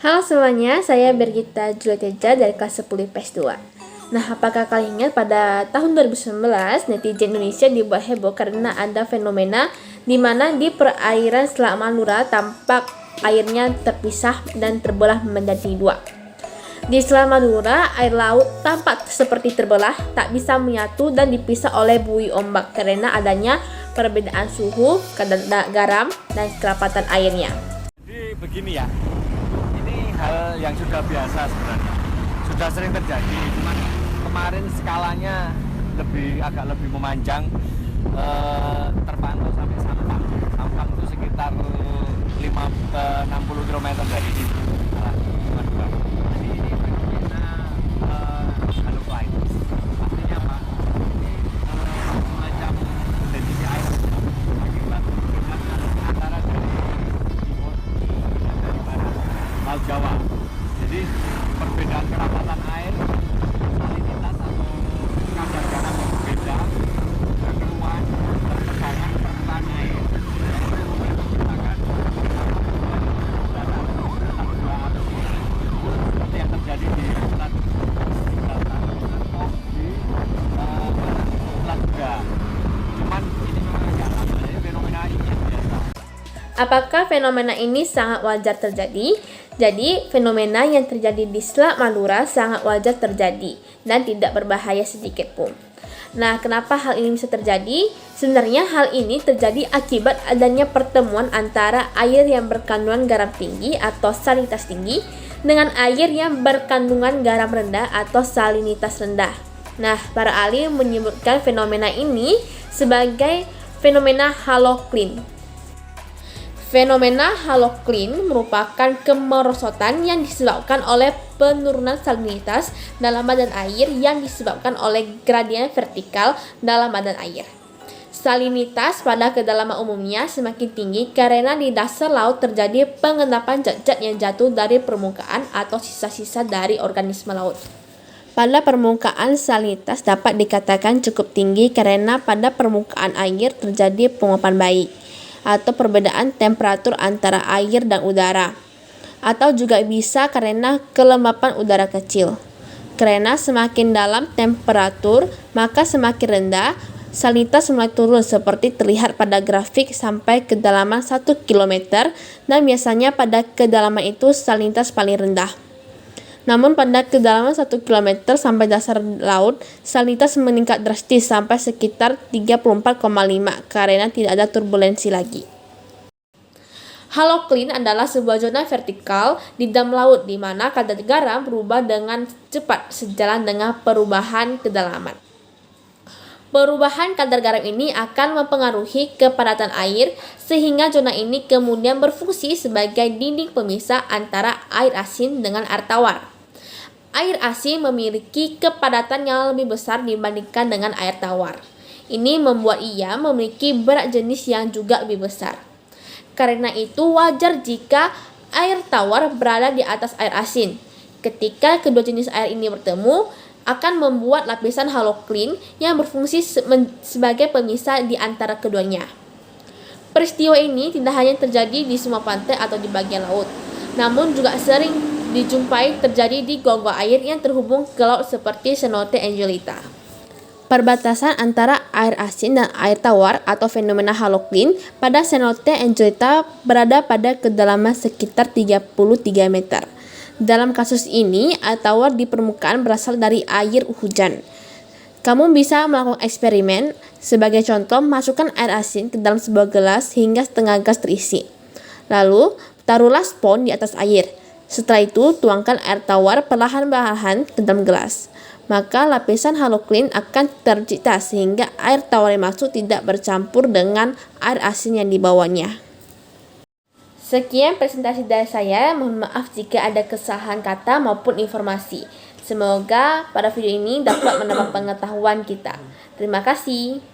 Halo semuanya, saya Bergita Juliateja dari kelas 10 IPS 2. Nah, apakah kalian ingat pada tahun 2019 netizen Indonesia dibuat heboh karena ada fenomena di mana di perairan Selat Madura tampak airnya terpisah dan terbelah menjadi dua. Di Selat Madura, air laut tampak seperti terbelah, tak bisa menyatu dan dipisah oleh buih ombak karena adanya perbedaan suhu, kadar garam, dan kerapatan airnya. Jadi begini ya, ini hal yang sudah biasa sebenarnya, sudah sering terjadi. Cuman kemarin skalanya agak lebih memanjang, terpantau sampai Sampang. Sampang itu sekitar 60 km dari situ. Madura. Jadi ini fenomena halocline. Artinya apa? Ini semacam kondisi air akibat perbedaan antara dari timur dan dari barat Laut Jawa. Jadi perbedaan kerapatan air, salinitas atau kadar garam yang berbeda, kekeruan dan tegangan permukaan air. Itu yang menciptakan darat dua api seperti yang terjadi di Selat Gibraltar atau di Selat Sunda. Cuman ini memang agak lama, jadi fenomena ini yang biasa. Apakah fenomena ini sangat wajar terjadi? Jadi, fenomena yang terjadi di Selat Madura sangat wajar terjadi dan tidak berbahaya sedikit pun. Nah, kenapa hal ini bisa terjadi? Sebenarnya hal ini terjadi akibat adanya pertemuan antara air yang berkandungan garam tinggi atau salinitas tinggi dengan air yang berkandungan garam rendah atau salinitas rendah. Nah, para ahli menyebutkan fenomena ini sebagai fenomena halocline. Fenomena halocline merupakan kemerosotan yang disebabkan oleh penurunan salinitas dalam badan air yang disebabkan oleh gradien vertikal dalam badan air. Salinitas pada kedalaman umumnya semakin tinggi karena di dasar laut terjadi pengendapan zat-zat yang jatuh dari permukaan atau sisa-sisa dari organisme laut. Pada permukaan, salinitas dapat dikatakan cukup tinggi karena pada permukaan air terjadi penguapan baik atau perbedaan temperatur antara air dan udara, atau juga bisa karena kelembapan udara kecil. Karena semakin dalam temperatur, maka semakin rendah salinitas mulai turun seperti terlihat pada grafik sampai kedalaman 1 km dan biasanya pada kedalaman itu salinitas paling rendah. Namun pada kedalaman 1 km sampai dasar laut, salinitas meningkat drastis sampai sekitar 34,5 karena tidak ada turbulensi lagi. Halocline adalah sebuah zona vertikal di dalam laut di mana kadar garam berubah dengan cepat sejalan dengan perubahan kedalaman. Perubahan kadar garam ini akan mempengaruhi kepadatan air sehingga zona ini kemudian berfungsi sebagai dinding pemisah antara air asin dengan air tawar. Air asin memiliki kepadatan yang lebih besar dibandingkan dengan air tawar. Ini membuat ia memiliki berat jenis yang juga lebih besar. Karena itu wajar jika air tawar berada di atas air asin. Ketika kedua jenis air ini bertemu, akan membuat lapisan halocline yang berfungsi sebagai pemisah di antara keduanya. Peristiwa ini tidak hanya terjadi di semua pantai atau di bagian laut, namun juga sering dijumpai terjadi di gua-gua air yang terhubung ke laut seperti Cenote Angelita. Perbatasan antara air asin dan air tawar atau fenomena halocline pada Cenote Angelita berada pada kedalaman sekitar 33 meter. Dalam kasus ini, air tawar di permukaan berasal dari air hujan. Kamu bisa melakukan eksperimen. Sebagai contoh, masukkan air asin ke dalam sebuah gelas hingga setengah gelas terisi. Lalu, taruhlah spons di atas air. Setelah itu, tuangkan air tawar perlahan-lahan ke dalam gelas. Maka lapisan halocline akan tercipta sehingga air tawar yang masuk tidak bercampur dengan air asin yang dibawanya. Sekian presentasi dari saya, mohon maaf jika ada kesalahan kata maupun informasi. Semoga pada video ini dapat menambah pengetahuan kita. Terima kasih.